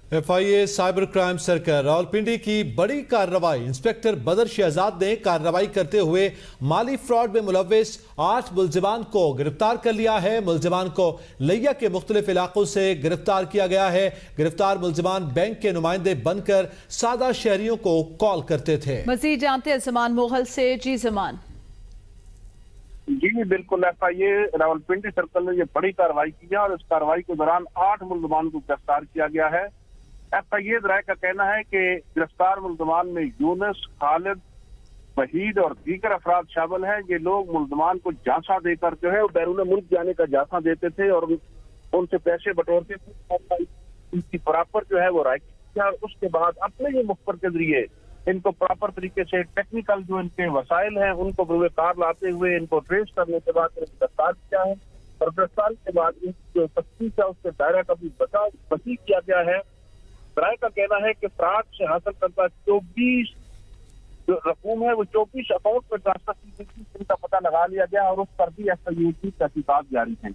FIA cyber crime circle Rawalpindi की बड़ी कार्रवाई। इंस्पेक्टर बदर शहजाद ने कार्रवाई करते हुए माली फ्रॉड में मुलव्विस 8 मुलजिमान को गिरफ्तार कर लिया है। मुलजिमान को लिया के मुख्तलिफ इलाकों से गिरफ्तार किया गया है। गिरफ्तार मुलजिमान बैंक के नुमाइंदे बनकर सादा शहरियों को कॉल करते थे। मजीद जानते हैं जमान मुगल से। जी जमान। जी बिल्कुल, FIA रावलपिंडी सर्कल ने ये बड़ी कार्रवाई की है और इस कार्रवाई के दौरान 8 मुलजमान को गिरफ्तार किया गया है। FIA राय का कहना है कि गिरफ्तार मुलजमान में यूनुस, खालिद, वहीद और दीगर अफराद शामिल हैं। ये लोग मुलजमान को झांसा देकर जो है बैरून मुल्क जाने का झांसा देते थे और उनसे पैसे बटोरते थे। इनकी प्रॉपर जो है वो राय की और उसके बाद अपने ही मुखबर के जरिए इनको प्रॉपर तरीके से टेक्निकल जो इनके वसाइल हैं उनको कार लाते हुए इनको ट्रेस करने के बाद गिरफ्तार किया है और गिरफ्तार के बाद इनकी जो तफ्तीश है उसके दायरा का भी वसी किया गया है। राय का कहना है कि फ्रॉड से हासिल करता 24 जो रकूम है वो 24 अकाउंट पर ट्रांसफर की गई थी, जिनका पता लगा लिया गया और उस पर भी FIA की तहकीकात जारी है।